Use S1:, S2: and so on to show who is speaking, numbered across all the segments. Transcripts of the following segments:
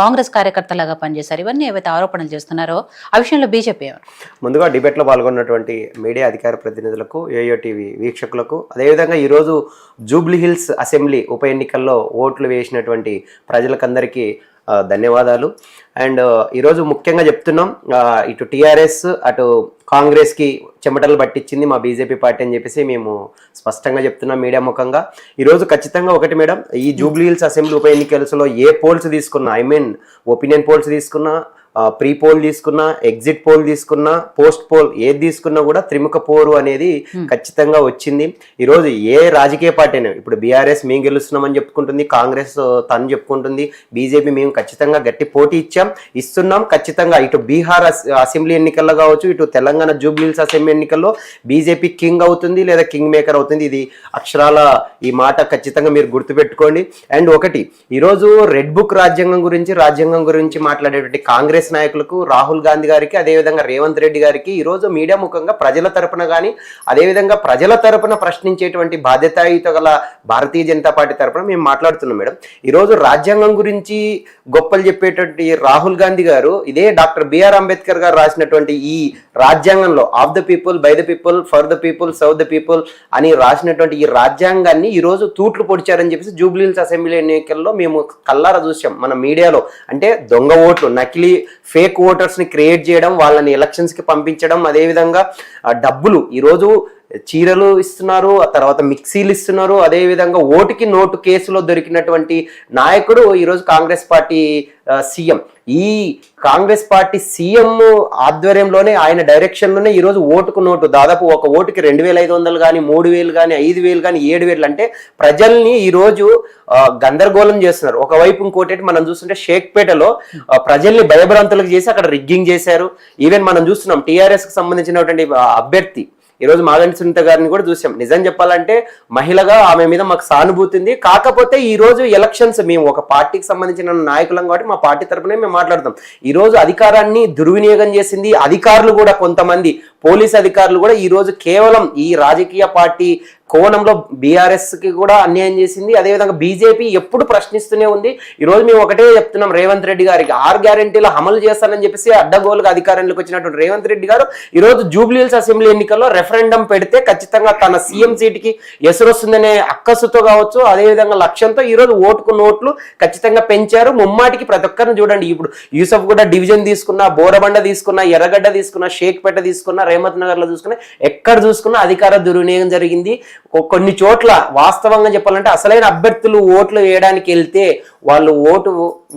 S1: కాంగ్రెస్ కార్యకర్తలాగా పనిచేశారు. ఇవన్నీ ఏవైతే ఆరోపణలు చేస్తున్నారో ఆ విషయంలో బీజేపీ
S2: ముందుగా డిబేట్లో పాల్గొన్నటువంటి మీడియా అధికార ప్రతినిధులకు, యోయో టీవీ వీక్షకులకు, అదేవిధంగా ఈరోజు జూబ్లీ హిల్స్ అసెంబ్లీ ఉప ఎన్నికల్లో ఓట్లు వేసినటువంటి ప్రజలకందరికీ ధన్యవాదాలు. అండ్ ఈరోజు ముఖ్యంగా చెప్తున్నాం, ఇటు టీఆర్ఎస్ అటు కాంగ్రెస్కి చెమటలు పట్టించింది మా బీజేపీ పార్టీ అని చెప్పేసి మేము స్పష్టంగా చెప్తున్నాం మీడియా ముఖంగా. ఈరోజు ఖచ్చితంగా ఒకటి మేడం, ఈ జూబ్లీ హిల్స్ అసెంబ్లీ ఉప ఎన్నికలలో ఏ పోల్స్ తీసుకున్నా, ఒపీనియన్ పోల్స్ తీసుకున్నా, ప్రీ పోల్ తీసుకున్నా, ఎగ్జిట్ పోల్ తీసుకున్నా, పోస్ట్ పోల్ ఏది తీసుకున్నా కూడా త్రిముఖ పోరు అనేది ఖచ్చితంగా వచ్చింది. ఈరోజు ఏ రాజకీయ పార్టీ అయినా, ఇప్పుడు బీఆర్ఎస్ మేము గెలుస్తున్నామని చెప్పుకుంటుంది, కాంగ్రెస్ తను చెప్పుకుంటుంది, బీజేపీ మేము ఖచ్చితంగా గట్టి పోటీ ఇస్తున్నాం. ఖచ్చితంగా ఇటు బీహార్ అసెంబ్లీ ఎన్నికల్లో కావచ్చు, ఇటు తెలంగాణ జూబ్లీ హిల్స్ అసెంబ్లీ ఎన్నికల్లో బీజేపీ కింగ్ అవుతుంది లేదా కింగ్ మేకర్ అవుతుంది. ఇది అక్షరాల ఈ మాట ఖచ్చితంగా మీరు గుర్తుపెట్టుకోండి. అండ్ ఒకటి, ఈరోజు రెడ్ బుక్ రాజ్యాంగం గురించి మాట్లాడేటువంటి కాంగ్రెస్ నాయకులకు, రాహుల్ గాంధీ గారికి, అదేవిధంగా రేవంత్ రెడ్డి గారికి ఈరోజు మీడియా ముఖంగా ప్రజల తరపున కానీ, అదేవిధంగా ప్రజల తరపున ప్రశ్నించేటువంటి బాధ్యతాయుత గల భారతీయ జనతా పార్టీ తరపున మేము మాట్లాడుతున్నాం మేడం. ఈరోజు రాజ్యాంగం గురించి గొప్పలు చెప్పేటువంటి రాహుల్ గాంధీ గారు ఇదే డాక్టర్ బిఆర్ అంబేద్కర్ గారు రాసినటువంటి ఈ రాజ్యాంగంలో of the people, by the people, for the people, serve the people అని రాసినటువంటి ఈ రాజ్యాంగాన్ని ఈరోజు తూట్లు పొడిచారని చెప్పేసి జూబ్లీ హిల్స్ అసెంబ్లీ ఎన్నికల్లో మేము కల్లారా చూసాం. మన మీడియాలో అంటే దొంగ ఓట్లు, నకిలీ ఫేక్ ఓటర్స్ ని క్రియేట్ చేయడం, వాళ్ళని ఎలక్షన్స్ కి పంపించడం, అదేవిధంగా డబ్బులు ఈరోజు చీరలు ఇస్తున్నారు, ఆ తర్వాత మిక్సీలు ఇస్తున్నారు, అదేవిధంగా ఓటుకి నోటు కేసులో దొరికినటువంటి నాయకుడు ఈరోజు కాంగ్రెస్ పార్టీ సీఎం. ఈ కాంగ్రెస్ పార్టీ సీఎం ఆధ్వర్యంలోనే, ఆయన డైరెక్షన్లోనే ఈరోజు ఓటుకు నోటు దాదాపు ఒక ఓటుకి 2,500 కానీ, 3,000 కానీ, 5,000 కానీ, 7,000 అంటే ప్రజల్ని ఈరోజు గందరగోళం చేస్తున్నారు. ఒకవైపు ఇంకోటి మనం చూస్తుంటే షేక్పేటలో ప్రజల్ని భయభ్రాంతులకు చేసి అక్కడ రిగ్గింగ్ చేశారు. ఈవెన్ మనం చూస్తున్నాం టీఆర్ఎస్ కి సంబంధించినటువంటి అభ్యర్థి ఈరోజు మాధవి సునీత గారిని కూడా చూసాం. నిజం చెప్పాలంటే మహిళగా ఆమె మీద మాకు సానుభూతి ఉంది. కాకపోతే ఈ రోజు ఎలక్షన్స్, మేము ఒక పార్టీకి సంబంధించిన నాయకులం కాబట్టి మా పార్టీ తరపునే మేము మాట్లాడతాం. ఈ రోజు అధికారాన్ని దుర్వినియోగం చేసింది అధికారులు కూడా, కొంతమంది పోలీస్ అధికారులు కూడా ఈ రోజు కేవలం ఈ రాజకీయ పార్టీ కోణంలో బీఆర్ఎస్ కి కూడా అన్యాయం చేసింది. అదేవిధంగా బీజేపీ ఎప్పుడు ప్రశ్నిస్తూనే ఉంది. ఈ రోజు మేము ఒకటే చెప్తున్నాం రేవంత్ రెడ్డి గారికి, 6 గ్యారెంటీలు అమలు చేస్తానని చెప్పేసి అడ్డగోలుగా అధికారంలోకి వచ్చినటువంటి రేవంత్ రెడ్డి గారు ఈరోజు జూబ్లీ హిల్స్ అసెంబ్లీ ఎన్నికల్లో రెఫరెండం పెడితే ఖచ్చితంగా తన సీఎం సీటుకి ఎసురొస్తుందనే అక్కసుతో కావచ్చు, అదేవిధంగా లక్ష్యంతో ఈరోజు ఓటుకు నోట్లు ఖచ్చితంగా పెంచారు. ముమ్మాటికి ప్రతి ఒక్కరిని చూడండి, ఇప్పుడు యూసఫ్ కూడా డివిజన్ తీసుకున్నా, బోరబండ తీసుకున్నా, ఎర్రగడ్డ తీసుకున్నా, షేక్పేట తీసుకున్నా, రేమత్ నగర్ లో చూసుకున్నా, ఎక్కడ చూసుకున్నా అధికార దుర్వినియోగం జరిగింది. కొన్ని చోట్ల వాస్తవంగా చెప్పాలంటే అసలైన అభ్యర్థులు ఓట్లు వేయడానికి వెళ్తే వాళ్ళు ఓటు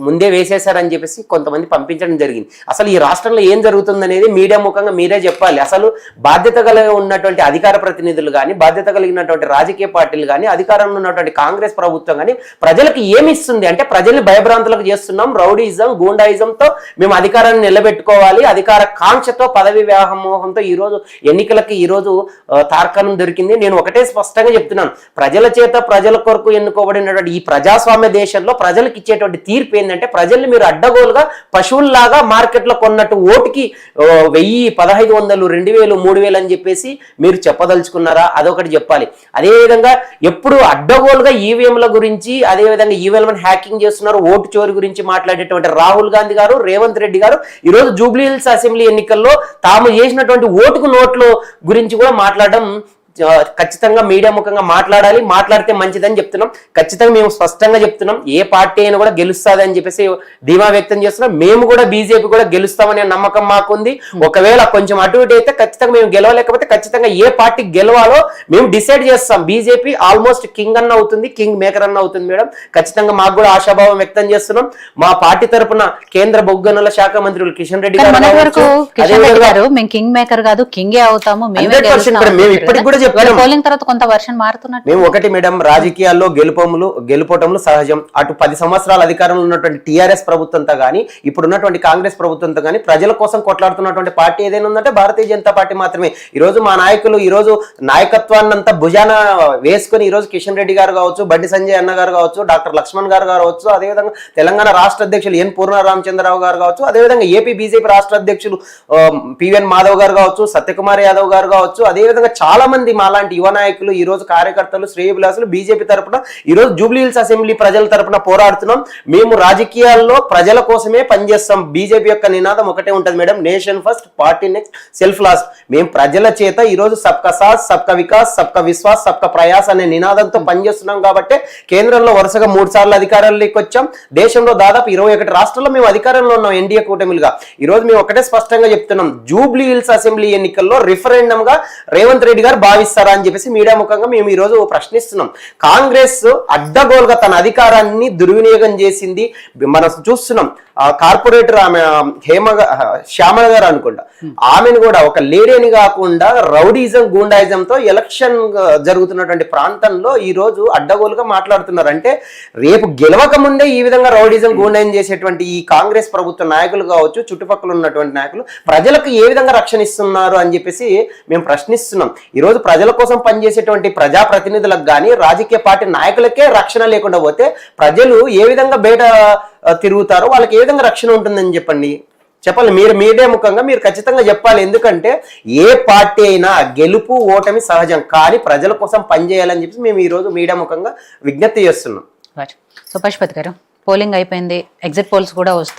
S2: ముందే వేసేశారని చెప్పేసి కొంతమంది పంపించడం జరిగింది. అసలు ఈ రాష్ట్రంలో ఏం జరుగుతుందనేది మీడియా ముఖంగా మీరే చెప్పాలి. అసలు బాధ్యత కలిగి ఉన్నటువంటి అధికార ప్రతినిధులు కానీ, బాధ్యత కలిగినటువంటి రాజకీయ పార్టీలు కానీ, అధికారంలో ఉన్నటువంటి కాంగ్రెస్ ప్రభుత్వం కానీ ప్రజలకు ఏమి ఇస్తుంది అంటే, ప్రజల్ని భయభ్రాంతులకు చేస్తున్నాం, రౌడీయిజం, గూండాయిజంతో మేము అధికారాన్ని నిలబెట్టుకోవాలి, అధికార కాంక్షతో, పదవి వ్యామోహంతో ఈరోజు ఎన్నికలకి ఈరోజు తార్కాణం దొరికింది. నేను ఒకటే స్పష్టంగా చెప్తున్నాను, ప్రజల చేత ప్రజల కొరకు ఎన్నుకోబడినటువంటి ఈ ప్రజాస్వామ్య దేశంలో ప్రజలకు ఇచ్చేటువంటి తీర్పు ఏంటంటే, ప్రజల్ని మీరు అడ్డగోలుగా పశువుల్లాగా మార్కెట్లో కొన్నట్టు ఓటుకి 1000, 1500, 2000, 3000 అని చెప్పేసి మీరు చెప్పదలుచుకున్నారా? అదొకటి చెప్పాలి. అదేవిధంగా ఎప్పుడు అడ్డగోలుగా ఈవీఎంల గురించి, అదేవిధంగా ఈవీఎంలను హ్యాకింగ్ చేస్తున్నారు, ఓటు చోరీ గురించి మాట్లాడేటువంటి రాహుల్ గాంధీ గారు, రేవంత్ రెడ్డి గారు ఈరోజు జూబ్లీ హిల్స్ అసెంబ్లీ ఎన్నికల్లో తాము చేసినటువంటి ఓటుకు నోట్లు గురించి కూడా మాట్లాడడం ఖచ్చితంగా మీడియా ముఖంగా మాట్లాడాలి. మాట్లాడితే మంచిదని చెప్తున్నాం. ఖచ్చితంగా మేము స్పష్టంగా చెప్తున్నాం, ఏ పార్టీ అయినా కూడా గెలుస్తుంది అని చెప్పేసి ధీమా వ్యక్తం చేస్తున్నాం. మేము కూడా బీజేపీ కూడా గెలుస్తామనే నమ్మకం మాకుంది. ఒకవేళ కొంచెం అటు ఇటు అయితే ఖచ్చితంగా మేము గెలవలేకపోతే ఖచ్చితంగా ఏ పార్టీ గెలవాలో మేము డిసైడ్ చేస్తాం. బీజేపీ ఆల్మోస్ట్ కింగ్ అన్న అవుతుంది, కింగ్ మేకర్ అన్న అవుతుంది మేడం. ఖచ్చితంగా మాకు కూడా ఆశాభావం వ్యక్తం చేస్తున్నాం. మా పార్టీ తరపున కేంద్ర బొగ్గు గనుల శాఖ మంత్రులు కిషన్ రెడ్డి గారు
S1: మేము కింగ్ మేకర్ కాదు, కింగే అవుతాము,
S2: మేము ఇప్పటికి కూడా
S1: పోలింగ్ తర్వాత కొంత వర్షన్ మారుతున్నట్టు.
S2: మేము ఒకటి మేడం, రాజకీయాల్లో గెలుపోవటంలు సహజం. అటు 10 సంవత్సరాల అధికారంలో ఉన్నటువంటి టీఆర్ఎస్ ప్రభుత్వంతో కానీ, ఇప్పుడు ఉన్నటువంటి కాంగ్రెస్ ప్రభుత్వంతో కానీ ప్రజల కోసం కొట్లాడుతున్నటువంటి పార్టీ ఏదైనా ఉందంటే భారతీయ జనతా పార్టీ మాత్రమే. ఈరోజు మా నాయకులు ఈరోజు నాయకత్వాన్ని అంతా భుజాన వేసుకుని ఈరోజు కిషన్ రెడ్డి గారు కావచ్చు, బండి సంజయ్ అన్న గారు కావచ్చు, డాక్టర్ లక్ష్మణ్ గారు కావచ్చు, అదేవిధంగా తెలంగాణ రాష్ట్ర అధ్యక్షులు ఎన్ పూర్ణ రామచంద్రరావు గారు కావచ్చు, అదేవిధంగా ఏపీ బీజేపీ రాష్ట్ర అధ్యక్షులు పివిఎన్ మాధవ్ గారు కావచ్చు, సత్యకుమార్ యాదవ్ గారు కావచ్చు, అదేవిధంగా చాలా మంది మంది మాలాంటి యువ నాయకులు, ఈ రోజు కార్యకర్తలు, శ్రేయోభిలాసులు బీజేపీ తరపున ఈ రోజు జూబ్లీ హిల్స్ అసెంబ్లీ ప్రజల తరపున పోరాడుతున్నాం. మేము రాజకీయాల్లో ప్రజల కోసమే పనిచేస్తాం. బీజేపీ యొక్క నినాదం ఒకటే ఉంటది madam, nation first, party next, self last. మేము ప్రజల చేత ఈ రోజు సబ్కా సాత్, సబ్కా వికాస్, సబ్కా విశ్వాస్, సబ్కా ప్రయాస్ అనే నినాదంతో పనిచేస్తున్నాం కాబట్టి కేంద్రంలో వరుసగా 3 సార్లు అధికారంలోకి వచ్చాం. దేశంలో దాదాపు 21 రాష్ట్రాల్లో మేము అధికారంలో ఉన్నాం ఎన్డీఏ కూటమిలుగా. ఈ రోజు మేము ఒకటే స్పష్టంగా చెప్తున్నాం, జూబ్లీ హిల్స్ అసెంబ్లీ ఎన్నికల్లో రిఫరెండం గా రేవంత్ రెడ్డి గారు భావిస్తారా అని చెప్పేసి మీడియా ముఖంగా మేము ఈ రోజు ప్రశ్నిస్తున్నాం. కాంగ్రెస్ అడ్డగోలుగా తన అధికారాన్ని దుర్వినియోగం చేసింది. మనం చూస్తున్నాం, కార్పొరేటర్ ఆమె శ్యామల గారు అనుకుంటా, ఆమెను కూడా ఒక లేడీని కాకుండా రౌడీజం, గూండాయిజంతో ఎలక్షన్ జరుగుతున్నటువంటి ప్రాంతంలో ఈ రోజు అడ్డగోలుగా మాట్లాడుతున్నారు. అంటే రేపు గెలవక ముందే ఈ విధంగా రౌడీజం, గూండాయిజం చేసేటువంటి ఈ కాంగ్రెస్ ప్రభుత్వ నాయకులు కావచ్చు, చుట్టుపక్కల ఉన్నటువంటి నాయకులు ప్రజలకు ఏ విధంగా రక్షణ ఇస్తున్నారు అని చెప్పేసి మేము ప్రశ్నిస్తున్నాం. ఈ రోజు ప్రజల కోసం పనిచేసేటువంటి ప్రజాప్రతినిధులకు కానీ, రాజకీయ పార్టీ నాయకులకే రక్షణ లేకుండా పోతే ప్రజలు ఏ విధంగా బయట తిరుగుతారో, వాళ్ళకి ఏ విధంగా రక్షణ ఉంటుందని చెప్పాలి. మీరు మీడియా ముఖంగా మీరు ఖచ్చితంగా చెప్పాలి. ఎందుకంటే ఏ పార్టీ అయినా గెలుపు ఓటమి సహజం, కానీ ప్రజల కోసం పనిచేయాలని చెప్పి మేము ఈ రోజు మీడియా ముఖంగా విజ్ఞప్తి చేస్తున్నాం.
S1: సో పశుపతి గారు, పోలింగ్ అయిపోయింది, ఎగ్జిట్ పోల్స్ కూడా వస్తాయి.